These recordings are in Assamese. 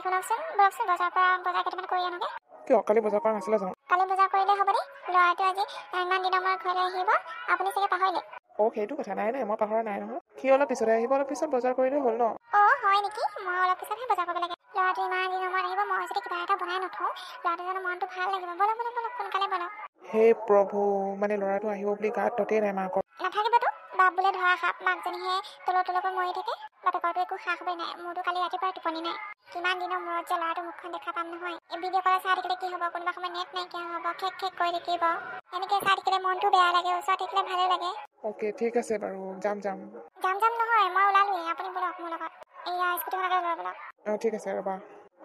শুনকচোন বলকচোন বজাৰ পৰা বজাৰ কেইটামান কৰি আনোগে কিয় কালি বজাৰ কৰা নাছিলে জানো কালি বজাৰ কৰিলে হ'বনে ল'ৰাটো আজি ইমান দিনৰ মূৰত ঘৰলৈ আহিব আপুনি চাগে পাহৰিলে সেইটো কথা নাই মই পাহৰা নাই নহয় সি অলপ পিছতে আহিব অলপ পিছত বজাৰ কৰিলে হ'ল ন হয় নেকি মই অলপ পিছতহে বজাৰ কৰিব লাগে ল'ৰাটো ইমান দিনৰ মূৰত আহিব মই যদি কিবা এটা বনাই নথওঁ ল'ৰাটো জানো মনটো ভাল লাগিব বলক সোনকালে বলক হে প্ৰভু মানে ল'ৰাটো আহিব বুলি গাত ততেই নাই মাকৰ নাথাকিবতো বাপ বোলে ধৰা সাপ মাকজনীহে তলকৈ মৰি থাকে বাপেকৰতো একো খা খবৰে নাই মোৰতো কালি ৰাতিপুৱা টোপনি নাই কিমান দিনৰ মূৰত যে ল'ৰাটো মুখখন দেখা পাম নহয় এই ভিডিঅ' কলত চাই থাকিলে কি হ'ব কোনোবা সময় নেট নাইকিয়া হ'ব খেক কৰি থাকিব এনেকৈ চাই থাকিলে মনটো বেয়া লাগে ওচৰত থাকিলে ভালে লাগে অ'কে ঠিক আছে বাৰু যাম নহয় মই ওলালোৱে আপুনি বলক মোৰ লগত এয়া স্কুটিখনকে লৈ বলক ঠিক আছে ৰ'বা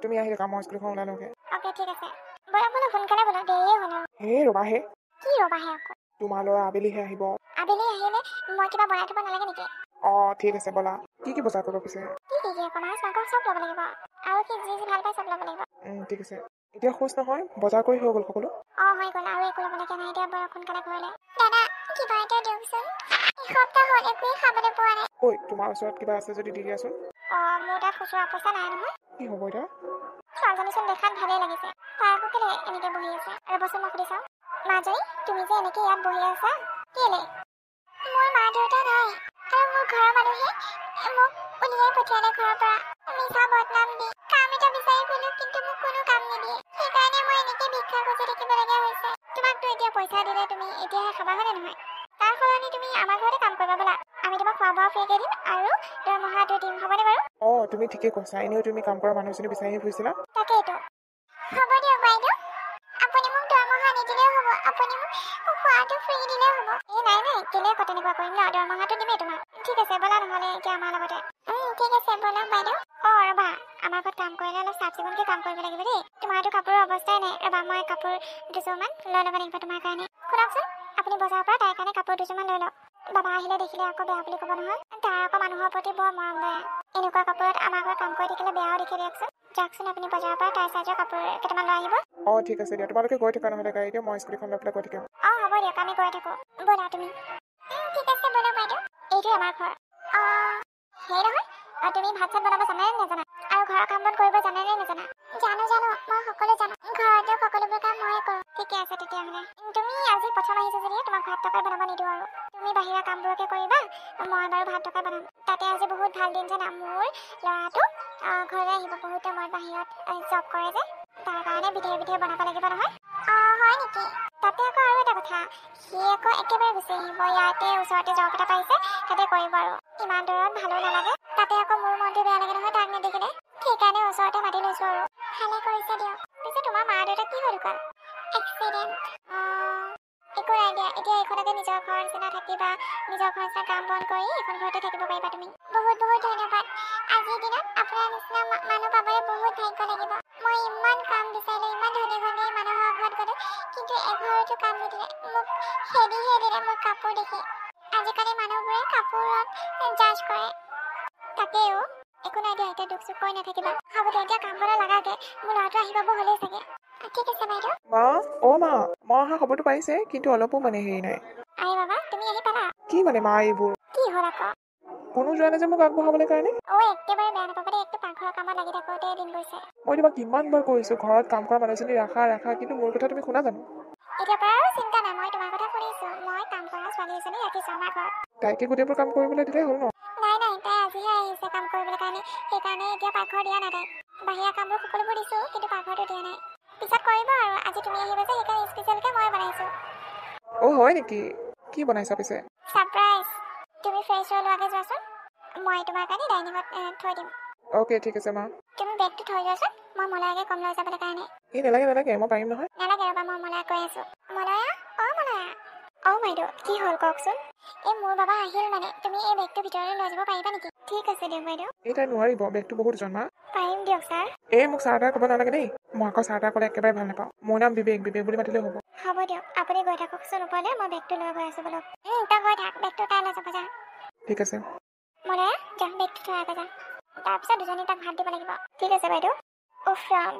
তুমি আহিলে কামৰ স্কুলখন ওলালোগে অ'কে ঠিক আছে বলক সোনকালে বলক দেৰিয়ে হ'ল আৰু হে ৰ'বাহে কি ৰ'বাহে আকৌ তোমাৰ ল'ৰা আবেলিহে আহিব আবেলি আহিলে মই কিবা বনাই থ'ব নালাগে নেকি ঠিক আছে ব'লা কি বজাৰ কৰিব পিছে কি আকৌ মাছ মাংস চব ল'ব লাগিব আৰু কি যি ভাল পায় চব ল'ব লাগিব ঠিক আছে এতিয়া খোজ নহয় বজাৰ কৰি হৈ গ'ল সকলো হৈ গ'ল আৰু একো ল'বলগীয়া নাই এতিয়া বৰ সোনকালে ঘৰলৈ দাদা কিবা এটা দিয়কচোন এসপ্তাহ হ'ল একোৱে খাবলৈ পোৱা নাই ঐ তোমাৰ ওচৰত কিবা আছে যদি দি দিয়াচোন মোৰ তাত খুচুৰা পইচা নাই নহয় কি হ'ব এতিয়া ছোৱালীজনীচোন দেখাত ভালেই লাগিছে তাই আকৌ কেলে এনেকে বহি আছে ৰ'বচোন মই সুধি চাওঁ মাজনী তুমি যে এনেকে ইয়াত বহি আছা কেলে মোৰ মা দেউতা নাই আৰু মোৰ ঘৰৰ মানুহে মোক উলিয়াই পঠিয়ালে ঘৰৰ পৰা মিছা বদনাম দি কাম এটা বিচাৰি গ'লো কিন্তু মোক কোনো কাম নিদিয়ে সেইকাৰণে মই এনেকে ভিক্ষা খুজি থাকিবলগীয়া হৈছে তোমাকতো এতিয়া পইচা দিলে তুমি এতিয়াহে খাবা হয়নে নহয় তাৰ সলনি তুমি আমাৰ ঘৰতে কাম কৰিবা ব'লা আমি তোমাক খোৱা বোৱা ফ্ৰীকে দিম আৰু দৰমহাটো দিম হ'বনে বাৰু তুমি ঠিকে কৈছা এনেও তুমি কাম কৰা মানুহজনী বিচাৰি ফুৰিছিলা তাকেইতো হ'ব দিয়ক বাইদেউ আপুনি মোক দৰমহা নিদিলেও হ'ব আপুনি মোক খোৱাটো ফ্ৰী দিলেও হ'ব নাই কেলে আকৌ তেনেকুৱা কৰিম ন দৰমহাটো দিমেই তোমাক ঠিক আছে ব'লা নহ'লে এতিয়া আমাৰ লগতে ঠিক আছে ব'লক বাইদেউ ৰ'বা আমাৰ ঘৰত কাম কৰিলে অলপ চাফ চিকুণকৈ কাম কৰিব লাগিব দেই তোমাৰতো কাপোৰৰ অৱস্থাই নাই ৰ'বা মই কাপোৰ দুযোৰমান লৈ ল'ব লাগিব তোমাৰ কাৰণে শুনকচোন আপুনি বজাৰৰ পৰা তাইৰ কাৰণে কাপোৰ দুযোৰমান লৈ লওক বাবা আহিলে দেখিলে আকৌ বেয়া বুলি ক'ব নহয় তাৰ আকৌ মানুহৰ প্ৰতি বৰ মৰম দয়া এনেকুৱা কাপোৰত আমাৰ ঘৰত কাম কৰি থাকিলে বেয়াও দেখি দিয়কচোন যাওকচোন আপুনি বজাৰৰ পৰা তাইৰ চাইজৰ কাপোৰ কেইটামান লৈ আহিব ঠিক আছে দিয়া তোমালোকে গৈ থকা নহ'লে গাড়ীতে মই স্কুটিখন লৈ পেলাই গৈ থাকিম হ'ব দিয়ক আমি গৈ থাকোঁ ব'লা তুমি ঠিক আছে ব'লা বাইদেউ এইটোৱে আমাৰ ঘৰ সেই নহয় তুমি ভাত চাত বনাব জানানে নাজানা আৰু ঘৰৰ কাম বন কৰিব জানানে নাজানা জানো মই সকলো জানো ঘৰতো সকলোবোৰ কাম ময়ে কৰোঁ ঠিকে আছে তেতিয়াহ'লে তুমি আজি প্ৰথম আহিছা যদিহে তোমাক ভাত তৰকাৰী বনাব নিদিওঁ আৰু তুমি বাহিৰা কামবোৰকে কৰিবা মই বাৰু ভাত তৰকাৰী বনাম তাতে আজি বহুত ভাল দিন জানা মোৰ ল'ৰাটো ঘৰলৈ আহিব বহুতে মই বাহিৰত জব কৰে যে তাৰ কাৰণে বিধে বনাব লাগিব নহয় হয় নেকি তাতে আকৌ আৰু এটা কথা সি আকৌ একেবাৰে গুচি আহিব ইয়াতে ওচৰতে জব এটা পাইছে তাতে কৰিব আৰু ইমান দূৰত ভালো নালাগে তাতে আকৌ মোৰ মনটো বেয়া লাগে নহয় তাক নেদেখিলে সেইকাৰণে ওচৰতে মাতি লৈছোঁ আৰু ভালে কৰিছে দিয়ক পিছে তোমাৰ মা দেউতা কি হ'ল ঢুকাল এক্সিডেণ্ট একো নাই দিয়া এতিয়া এইখনতে নিজৰ ঘৰৰ নিচিনা থাকিবা নিজৰ ঘৰৰ নিচিনা কাম বন কৰি এইখন ঘৰতে থাকিব পাৰিবা তুমি বহুত ধন্যবাদ আজিৰ দিনত আপোনাৰ নিচিনা মানুহ পাবলৈ বহুত ভাগ্য লাগিব মই ইমান কাম বিচাৰিলোঁ ইমান ধনী মানুহৰ ঘৰত গ'লোঁ কিন্তু এঘৰতো কাম নিদিলে মোক খেদিহে দিলে মোৰ কাপোৰ দেখি আজিকালি মানুহবোৰে কাপোৰত জাজ কৰে তাকেও একো নাই দিয়া এতিয়া দুখ চুখ কৰি নাথাকিবা হ'ব দিয়া এতিয়া কাম বনাব লাগাকে মোৰ ল'ৰাটো আহি পাব হ'লেই চাগে ঠিক আছে বাইদেউ মা মই অহা খবৰটো পাইছে কিন্তু অলপো মানে হেৰি নাই বাবা তুমি আহি পালা কি মানে মা এইবোৰ কি হ'ল আকৌ কোনো যোৱা নাই যে মোক আগবঢ়াবলৈ কাৰণে একেবাৰে বেয়া নাপাবা দেই একটো পাকঘৰৰ কামত লাগি থাকোঁতে দিন গৈছে মই তোমাক কিমান বাৰ কৈছোঁ ঘৰত কাম কৰা মানুহজনী ৰাখা কিন্তু মোৰ কথা তুমি শুনা জানো এতিয়া বাৰু চিন্তা নাই মই তোমাৰ কথা শুনিছোঁ মই কাম কৰা ছোৱালী এজনী ৰাখিছোঁ আমাৰ ঘৰত তাইকে গোটেইবোৰ কাম কৰিবলৈ দিলে হ'ল ন নাই তাই আজিহে আহিছে কাম কৰিবলৈ কাৰণে সেইকাৰণে এতিয়া পাকঘৰ দিয়া নাই তাইক বাহিৰা কামবোৰ সকলোবোৰ দিছোঁ কিন্তু পাকঘৰটো দিয়া নাই পিছত কৰিব আৰু আজি তুমি আহিবা যে সেইকাৰণে স্পেচিয়েলকৈ মই বনাইছোঁ হয় নেকি কি বনাইছা পিছে ছাৰপ্ৰাইজ তুমি ফ্ৰেছ হৈ লোৱাকৈ যোৱাচোন মই তোমাৰ কাৰণে ডাইনিঙত থৈ দিম অ'কে ঠিক আছে মা তুমি বেগটো থৈ যোৱাচোন মই মলয়াকে কম লৈ যাবলৈ কাৰণে নালাগে মই পাৰিম নহয় নালাগে ৰ'বা মই মলয়া কৈ আছোঁ মলয়া বাইদেউ কি হ'ল কওকচোন মোৰ বাবা আহিল মানে তুমি এই বেগটো ভিতৰলৈ লৈ যাব পাৰিবা নেকি ঠিক আছে দিয়ক বাইদেউ তাই নোৱাৰিব বেগটো বহুত ওজন মা পাৰিম দিয়ক ছাৰ মোক ছাৰ তাই ক'ব নালাগে দেই মই আকৌ ছাৰ তাই ক'লে একেবাৰে ভাল নাপাওঁ মোৰ নাম বিবেক বুলি মাতিলেও হ'ব দিয়ক আপুনি গৈ থাককচোন ওপৰলৈ মই বেগটো লৈ গৈ আছোঁ বলক তই গৈ থাক বেগটো তাই লৈ যাব যা ঠিক আছে মলয়া যা বেগটো থৈ আগে যা তাৰপিছত দুজনী তাক ভাত দিব লাগিব ঠিক আছে বাইদেউ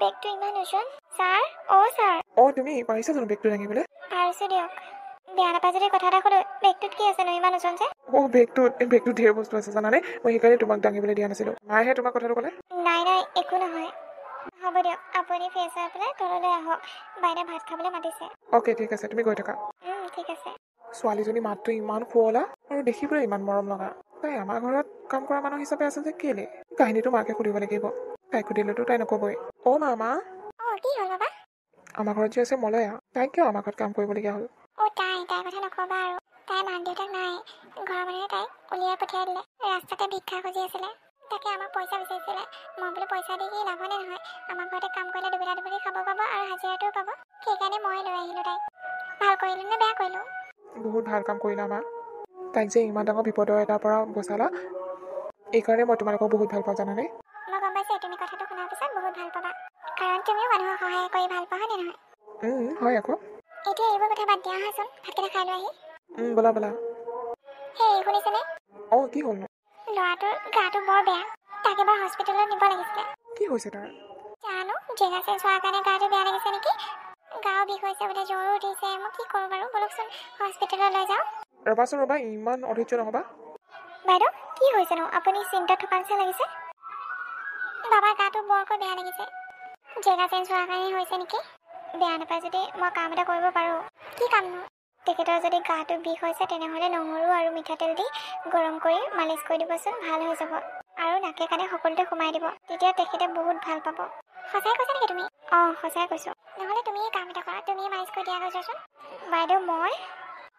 বেগটো ইমান ওজন ছাৰ তুমি পাৰিছা জানো বেগটো দাঙিবলৈ পাৰিছোঁ দিয়ক বেয়া নাপায় যদি কথা এটা সোধো বেগটোত কি আছেনো ইমান ওজন যে বেগটোত ঢেৰ বস্তু আছে জানানে মই সেইকাৰণে তোমাক দাঙিবলৈ দিয়া নাছিলোঁ মায়েহে তোমাক কথাটো ক'লে নাই একো নহয় হ'ব দিয়ক আপুনি ফ্ৰেছ হৈ পেলাই তললৈ আহক বাইদেৱে ভাত খাবলৈ মাতিছে অ'কে ঠিক আছে তুমি গৈ থাকা ঠিক আছে ছোৱালীজনী মাতটো ইমান শুৱলা আৰু দেখিবলৈ ইমান মৰম লগা তাই আমাৰ ঘৰত কাম কৰা মানুহ হিচাপে আছে যে কেলে কাহিনীটো মাকে সুধিব লাগিব তাইক সুধিলেতো তাই নক'বই অ' মা কি হ'ল বাবা আমাৰ ঘৰত যে আছে মলয়া তাই কিয় আমাৰ ঘৰত কাম কৰিবলগীয়া হ'ল তাইৰ কথা নক'বা আৰু তাইৰ মাক দেউতাক নাই ঘৰৰ মানুহে তাইক উলিয়াই পঠিয়াই দিলে ৰাস্তাতে ভিক্ষা খুজি আছিলে তাকে আমাক পইচা বিচাৰিছিলে মই বোলো পইচা দি কি লাভ নে নহয় আমাৰ ঘৰতে কাম কৰিলে দুবেলা দুবেলি খাব পাব আৰু হাজিৰাটোও পাব সেইকাৰণে মই লৈ আহিলোঁ তাইক ভাল কৰিলোঁ নে বেয়া কৰিলোঁ বহুত ভাল কাম কৰিলা মা তাইক যে ইমান ডাঙৰ বিপদৰ এটাৰ পৰা বচালা এইকাৰণে মই তোমালোকক বহুত ভাল পাওঁ জানানে মই গম পাইছোঁ তুমি কথাটো শুনাৰ পিছত বহুত ভাল পাবা কাৰণ তুমিও মানুহক সহায় কৰি ভাল পোৱা হয়নে নহয় হয় আকৌ এতিয়া এইবোৰ কথা বাদ দিয়া আহাচোন ভাতকেইটা খাই লৈ আহি ব'লা ব'লা সেই শুনিছেনে অঁ কি হ'লনো ল'ৰাটোৰ গাটো বৰ বেয়া তাক এবাৰ হস্পিটেলত নিব লাগিছিলে কি হৈছে তাৰ জানো জেগা চেঞ্জ হোৱাৰ কাৰণে গাটো বেয়া লাগিছে নেকি গাও বিষ হৈছে বোলে জ্বৰো উঠিছে মই কি কৰোঁ বাৰু বলকচোন হস্পিটেললৈ লৈ যাওঁ ৰ'বাচোন ৰ'বা ইমান অধৈৰ্য নহ'বা বাইদেউ কি হৈছেনো আপুনি চিন্তাত থকা নিচিনা লাগিছে বাবাৰ গাটো বৰকৈ বেয়া লাগিছে জেগা চেঞ্জ হোৱাৰ কাৰণে হৈছে নেকি বেয়া নাপায় যদি মই কাম এটা কৰিব পাৰোঁ কি কামনো তেখেতৰ যদি গাটো বিষ হৈছে তেনেহ'লে নহৰু আৰু মিঠাতেল দি গৰম কৰি মালিচ কৰি দিবচোন ভাল হৈ যাব আৰু নাকে কাণে সকলোতে সোমাই দিব তেতিয়া তেখেতে বহুত ভাল পাব সঁচাই কৈছা নেকি তুমি সঁচাই কৈছোঁ নহ'লে তুমি কাম এটা কৰা তুমি মালিচ কৰি দিয়া যোৱাচোন বাইদেউ মই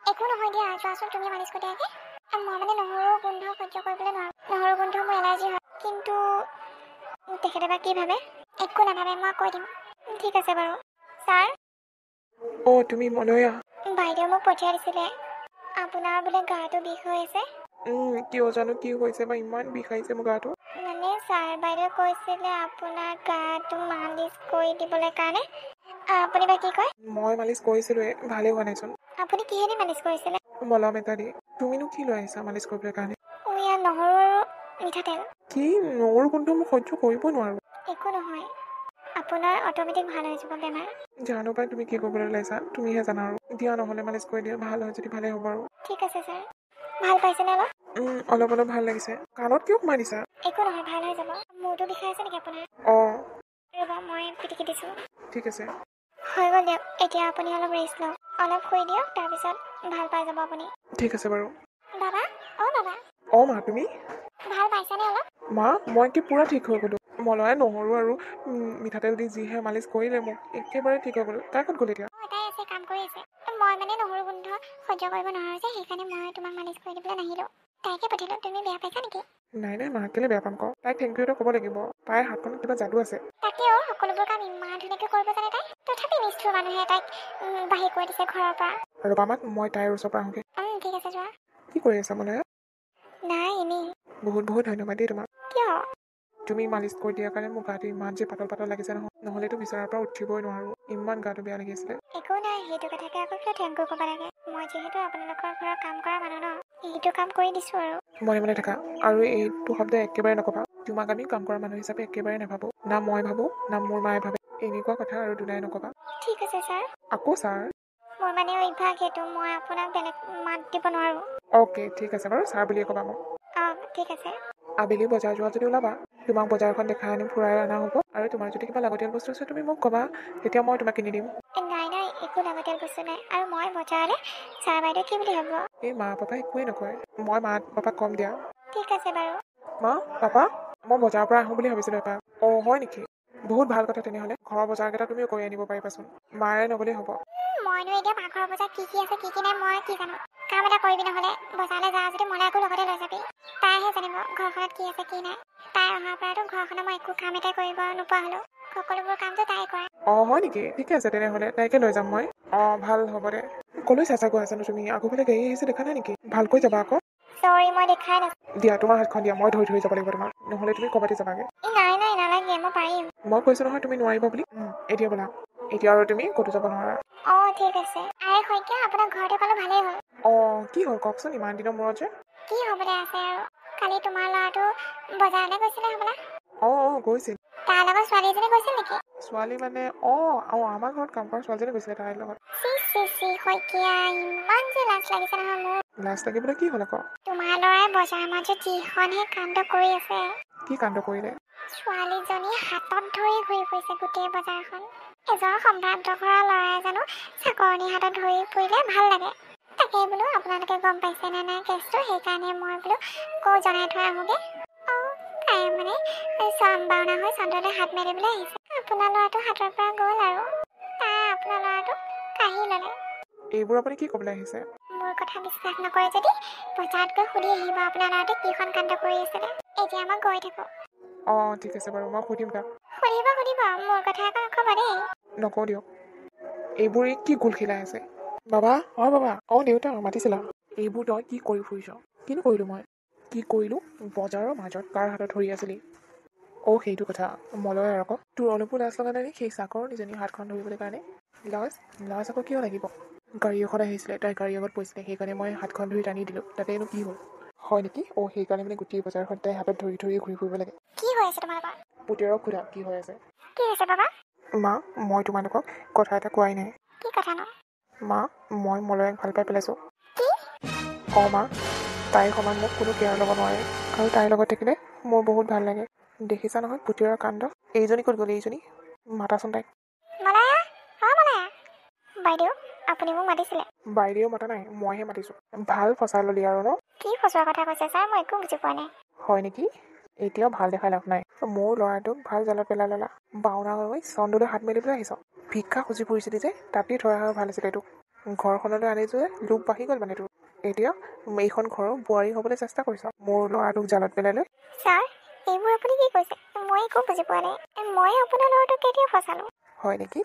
একো নহয় দিয়া যোৱাচোন তুমি মালিচ কৰি দিয়াগে মই মানে নহৰু গোন্ধ সহ্য কৰিবলৈ নোৱাৰোঁ নহৰু গোন্ধ মোৰ এলাৰ্জি হয় কিন্তু তেখেতে বা কি ভাবে একো নাভাবে মই কৈ দিম ঠিক আছে বাৰু ছাৰ তুমি মলয়া বাইদেউ মোক পঠিয়াই দিছিলে আপোনাৰ বোলে গাটো বিষ হৈ আছে কিয় জানো কি হৈছে বা ইমান বিষাইছে মোৰ গাটো মানে ছাৰ বাইদেউ কৈছিলে আপোনাৰ গাটো মালিচ কৰি দিবলৈ কাৰণে আপুনি বা কি কয় মই মালিচ কৰিছিলোঁৱে ভালেই হোৱা নাইচোন আপুনি কিহেদি মালিচ কৰিছিলে মলম এটা দি তুমিনো কি লৈ আহিছা মালিচ কৰিবলৈ কাৰণে ইয়াত নহৰু আৰু মিঠাতেল কি নহৰু গোন্ধ মই সহ্য কৰিব নোৱাৰোঁ একো নহয় আপোনাৰ অট'মেটিক ভাল হৈ যাব বেমাৰ জানো পাই তুমি কি কৰিবলৈ ওলাইছা তুমিহে জানা আৰু দিয়া নহ'লে মালিচ কৰি দিয়া ভাল হয় যদি ভালেই হ'ব আৰু ঠিক আছে ছাৰ ভাল পাইছেনে অলপ অলপ ভাল লাগিছে কাণত কিয় সোমাই দিছা একো নহয় ভাল হৈ যাব মূৰটো বিষাই আছে নেকি আপোনাৰ ৰ'ব মই পিটিকি দিছোঁ ঠিক আছে হৈ গ'ল দিয়ক এতিয়া আপুনি অলপ ৰেষ্ট লওক অলপ শুই দিয়ক তাৰপিছত ভাল পাই যাব আপুনি ঠিক আছে বাৰু বাবা বাবা মা তুমি ভাল পাইছানে অলপ মা মই কি পূৰা ঠিক হৈ গ'লোঁ মলয়াই নহৰু আৰু মিঠাতেল দি যিহে মালিচ কৰিলে মোক একেবাৰে ঠিক হৈ গ'লোঁ তাই ক'ত গ'ল এতিয়া তাই আছে কাম কৰি আছে মই মানে নহৰু গোন্ধ সহ্য কৰিব নোৱাৰোঁ যে সেইকাৰণে মই তোমাক মালিচ কৰি দিবলৈ নাহিলোঁ তাইকে পঠিয়ালোঁ তুমি বেয়া পাইছা নেকি নাই মা কেলৈ বেয়া পাম কওঁ তাইক থেংক ইউ এটা ক'ব লাগিব তাইৰ হাতখনত কিবা যাদু আছে তাকেও সকলোবোৰ কাম ইমান ধুনীয়াকৈ কৰিব জানে তাই তথাপি নিষ্ঠুৰ মানুহে তাইক বাহিৰ কৰি দিছে ঘৰৰ পৰা ৰ'বা মাত মই তাইৰ ওচৰৰ পৰা আহোঁগৈ ঠিক আছে যোৱা কি কৰি আছা মলয়া নাই এনেই বহুত ধন্যবাদ দেই তোমাক কিয় তুমি মালিচ কৰি দিয়াৰ কাৰণে মোৰ গাটো ইমান যে পাতল লাগিছে নহয় নহ'লেতো বিচনাৰ পৰা উঠিবই নোৱাৰোঁ ইমান গাটো বেয়া লাগি আছিলে একো নাই সেইটো কথাকে আকৌ কিয় থেংক ইউ ক'ব লাগে মই যিহেতু আপোনালোকৰ ঘৰত কাম কৰা মানুহ ন সেইটো কাম কৰি দিছোঁ আৰু মনে থাকা আৰু এইটো শব্দ একেবাৰে নক'বা তোমাক আমি কাম কৰা মানুহ হিচাপে একেবাৰে নাভাবোঁ না মই ভাবোঁ না মোৰ মায়ে ভাবে এনেকুৱা কথা আৰু দুনাই নক'বা ঠিক আছে ছাৰ আকৌ ছাৰ মোৰ মানে অভ্যাস সেইটো মই আপোনাক বেলেগ মাত দিব নোৱাৰোঁ অ'কে ঠিক আছে বাৰু ছাৰ বুলিয়ে ক'বা মোক ঠিক আছে আবেলি বজাৰ যোৱা যদি ওলাবা তোমাক বজাৰখন দেখাই আনিম ফুৰাই অনা হ'ব আৰু তোমাৰ যদি কিবা লাগতিয়াল বস্তু আছে তুমি মোক ক'বা তেতিয়া মই তোমাক কিনি দিম নাই একো লাগতিয়াল বস্তু নাই আৰু মই বজাৰলৈ ছাৰ বাইদেউ কি বুলি ভাবিব এই মা পাপাই একোৱেই নকয় মই মা পাপাক কম দিয়া ঠিক আছে বাৰু মা পাপা মই বজাৰৰ পৰা আহোঁ বুলি ভাবিছিলোঁ এপাক হয় নেকি বহুত ভাল কথা তেনেহ'লে ঘৰৰ বজাৰকেইটা তুমিও কৰি আনিব পাৰিবাচোন মাৰে নগ'লেই হ'ব মইনো এতিয়া পাকঘৰৰ বজাৰ কি আছে কি নাই মই কি জানো কাম এটা কৰিবি নহ'লে বজাৰলৈ যাওঁ যদি মনে আকৌ লগতে লৈ যাবি তাইহে জানিব ঘৰখনত কি আছে কি নাই তাই অহাৰ পৰাতো ঘৰখনত মই একো কাম এটাই কৰিব নোপোৱা হ'লো সকলোবোৰ কামটো তাই কৰে হয় নেকি ঠিকে আছে তেনেহ'লে তাইকে লৈ যাম মই ভাল হ'ব দে ক'লৈ চাইছা গৈ আছানো তুমি আগৰফালে গাড়ী আহিছে দেখা নাই নেকি ভালকৈ যাবা আকৌ চৰি মই দেখাই নাছিলোঁ দিয়া তোমাৰ হাতখন দিয়া মই ধৰি যাব লাগিব তোমাক নহ'লে তুমি ক'ৰবাতে যাবাগে নাই নালাগে মই পাৰিম মই কৈছোঁ নহয় তুমি নোৱাৰিবা বুলি এতিয়া ব'লা এতিয়া আৰু তুমি ক'তো যাব নোৱাৰা ঠিক আছে আই শইকীয়া আপোনাৰ ঘৰতে পালোঁ ভালেই হ'ল কি হ'ল কওকচোন ইমান দিনৰ মূৰত যে কি হ'বলৈ আছে আৰু কালি তোমাৰ ল'ৰাটো বজাৰলৈ গৈছিলে হ'বলা গৈছিল তাৰ লগত ছোৱালী এজনী গৈছিল নেকি ছোৱালী মানে আমাৰ ঘৰত কাম কৰা ছোৱালীজনী গৈছিলে তাইৰ লগত শইকীয়া ইমান যে লাজ লাগিছে নহয় মোৰ লাজ লাগিবলৈ কি হ'ল আকৌ তোমাৰ ল'ৰাই বজাৰৰ মাজত যিখনহে কাণ্ড কৰি আছে কি কাণ্ড কৰিলে ছোৱালীজনী হাতত ধৰি ঘূৰি ফুৰিছে গোটেই বজাৰখন। এজন সম্ভ্ৰান্ত ঘৰৰ ল'ৰাই জানো চাকৰণি হাতত ধৰি ফুৰিলে ভাল লাগে। তাকে বোলো আপোনালোকে গম পাইছে নে নাই কেছটো, সেইকাৰণে মই বোলো জনাই থৈ আহোঁগৈ। তাই মানে বাওনা হৈ চন্দ্ৰলৈ হাত মেলিবলৈ আহিছে। আপোনাৰ ল'ৰাটো হাতৰ পৰা গ'ল আৰু তাই আপোনাৰ ল'ৰাটো কাঢ়ি ল'লে। এইবোৰ আপুনি কি ক'বলৈ আহিছে? মোৰ কথা বিশ্বাস নকৰে যদি বজাৰত গৈ সুধি আহিব আপোনাৰ ল'ৰাটোৱে কিখন কাণ্ড কৰি আছিলে। এতিয়া মই গৈ থাকোঁ। অঁ ঠিক আছে বাৰু, মই সুধিম তাক। সুধিব মোৰ কথা আকৌ নক'ব দেই। নকওঁ দিয়ক। এইবোৰ কি গোল খিলাই আছে? বাবা, অঁ বাবা, অঁ দেউতা মাতিছিলা। এইবোৰ তই কি কৰি ফুৰিছ? কিনো কৰিলোঁ মই? কি কৰিলোঁ? বজাৰৰ মাজত কাৰ হাতত ধৰি আছিলি? অঁ সেইটো কথা, মলয় আকৌ তোৰ অলপো লাজ লগা নাই সেই চাকৰণিজনী হাতখন ধৰিবলৈ কাৰণে? লাজ আকৌ কিয় লাগিব? গাড়ী এখন আহিছিলে, তাই গাড়ী আগত পৰিছিলে, সেইকাৰণে মই হাতখন ধৰি টানি দিলোঁ। তাতেনো কি হ'ল? হয় নেকি? অঁ সেইকাৰণে মানে গোটেই বজাৰখন তাই হাতত ধৰি ধৰি ঘূৰি ফুৰিব লাগে। কি হৈ আছে তোমালোকৰ? পুতেৰক সোধা কি হৈ আছে। কি হৈছে বাবা? মা, মই তোমালোকক কথা এটা কোৱাই নাই। কি কথা ন? মা, মই মলয়াক ভাল পাই পেলাইছোঁ। কি? অঁ মা, তাইৰ সমান মোক কোনো কেয়াৰ ল'ব নোৱাৰে, আৰু তাইৰ লগত থাকিলে মোৰ বহুত ভাল লাগে। দেখিছা নহয় পুতেৰৰ কাণ্ড। এইজনী ক'ত গ'ল? এইজনী মাতাচোন তাইক। মলয়া, মলয়া। বাইদেউ, আপুনি মোক মাতিছিলে? বাইদেউ মতা নাই, মইহে মাতিছোঁ। ভাল ফচাই ল'লি আৰু ন? কি ফচোৱাৰ কথা কৈছে ছাৰ? মই একো বুজি পোৱা নাই। হয় নেকি? এতিয়াও ভাল দেখাই লাভ নাই। মোৰ ল'ৰাটোক ভাল জালত পেলাই ল'লা। বাওনা হৈ চন্দলৈ হাত মেলি পেলাই আহিছ। ভিক্ষা খুজি ফুৰিছিলি যে, তাতেই থৈ অহা ভাল আছিলে তোক। ঘৰখনলৈ আনিছোঁ যে লোভ বাঢ়ি গ'ল মানে তোৰ। এতিয়া এইখন ঘৰৰ বোৱাৰী হ'বলৈ চেষ্টা কৰিছ মোৰ ল'ৰাটোক জালত পেলাই লৈ। ছাৰ, এইবোৰ আপুনি কি কৈছে? মই একো বুজি পোৱা নাই। মই আপোনাৰ ল'ৰাটোক কেতিয়া ফচালোঁ? হয় নেকি?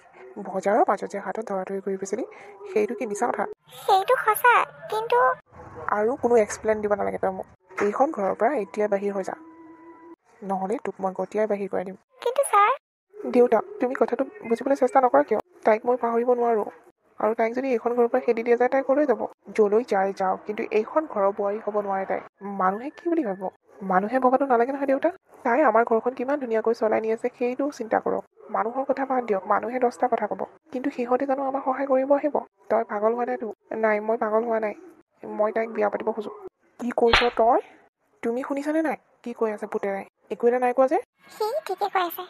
বজাৰৰ মাজত যে হাতত ধৰা ধৰি ঘূৰি ফুৰিছিলি, সেইটো কি মিছা কথা? সেইটো সঁচা, কিন্তু আৰু কোনো এক্সপ্লেইন দিব নালাগে তই মোক। এইখন ঘৰৰ পৰা এতিয়া বাহিৰ হৈ যা, নহ'লে তোক মই গতিয়াই বাহিৰ কৰাই দিম। কিন্তু ছাৰ। দেউতা, তুমি কথাটো বুজিবলৈ চেষ্টা নকৰা কিয়? তাইক মই পাহৰিব নোৱাৰোঁ, আৰু তাইক যদি এইখন ঘৰৰ পৰা খেদি দিয়া যায় তাই ক'লৈ যাব? য'লৈ যায় যাওক, কিন্তু এইখন ঘৰৰ বোৱাৰী হ'ব নোৱাৰে তাই। মানুহে কি বুলি ভাবিব? মানুহে ভবাটো নালাগে নহয় দেউতা। তাই আমাৰ ঘৰখন কিমান ধুনীয়াকৈ চলাই নি আছে সেইটো চিন্তা কৰক। মানুহৰ কথা বাদ দিয়ক, মানুহে 10টা কথা ক'ব, কিন্তু সিহঁতে জানো আমাক সহায় কৰিব আহিব? তই পাগল হোৱা নাইতো? নাই, মই পাগল হোৱা নাই। মই তাইক বিয়া পাতিব খোজোঁ। কি কৈছ তই? তুমি শুনিছানে নাই কি কৈ আছে পুতেৰাই? একো এটা নাই কোৱা যে? সি ঠিকে কৈ আছে।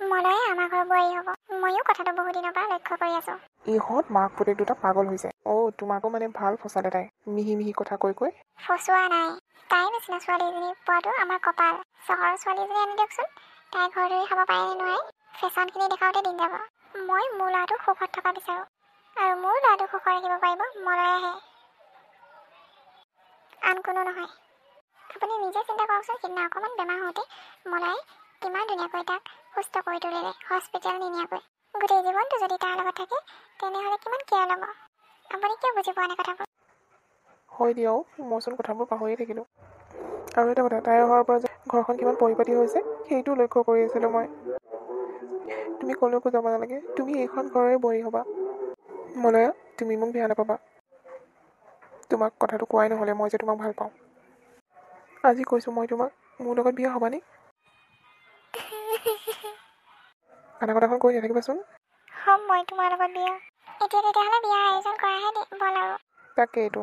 মলয়ে আমাৰ ঘৰৰ বোৱাৰী হ'ব। ময়ো কথাটো বহু দিনৰ পৰা লক্ষ্য কৰি আছোঁ। ইহঁত মাক পুতেক দুটা পাগল হৈছে। অ' তোমাকো মানে ভাল ফচালে তাই, মিহি মিহি কথা কৈ কৈ। ফচোৱা নাই। তাইৰ নিচিনা ছোৱালী এজনী পোৱাটো আমাৰ কপাল। চহৰৰ ছোৱালী এজনী আনি দিয়কচোন, তাই ঘৰ ধৰি খাব পাৰে নে নোৱাৰে? ফেশ্বনখিনি দেখাওঁতে দিন যাব। মই মোৰ ল'ৰাটোক সুখত থকা বিচাৰোঁ, আৰু মোৰ ল'ৰাটোক সুখত ৰাখিব পাৰিব মলয়াহে, আন কোনো নহয়। আপুনি নিজে চিন্তা কৰকচোন, সিদিনা অকণমান বেমাৰ হওঁতে মলয়াই কিমান ধুনীয়াকৈ তাক সুস্থ কৰি তুলিলে, হস্পিটেল নিনিয়াকৈ। গোটেই জীৱনটো যদি তাৰ লগত থাকে, তেনেহ'লে কিমান কেয়াৰ ল'ব? আপুনি কিয় বুজি পোৱা নাই কথাবোৰ? হয় দিয়ক, মইচোন কথাবোৰ পাহৰিয়ে থাকিলোঁ। আৰু এটা কথা, তাই অহাৰ পৰা যে ঘৰখন কিমান পৰিপাটি হৈছে সেইটো লক্ষ্য কৰি আছিলোঁ মই। তুমি ক'লৈকো যাব নালাগে, তুমি এইখন ঘৰৰে বোৱাৰী হ'বা। মলয়া, তুমি মোক বেয়া নাপাবা। তোমাক কথাটো কোৱাই নহ'লে মই যে তোমাক ভাল পাওঁ। আজি কৈছোঁ মই তোমাক, মোৰ লগত বিয়া হ'বানে? কানা কথাখন কৈ নাথাকিবাচোন। হ'ম মই তোমাৰ লগত বিয়া। এতিয়া তেতিয়াহ'লে বিয়া আয়োজন কৰাহে বল আৰু। তাকেইতো।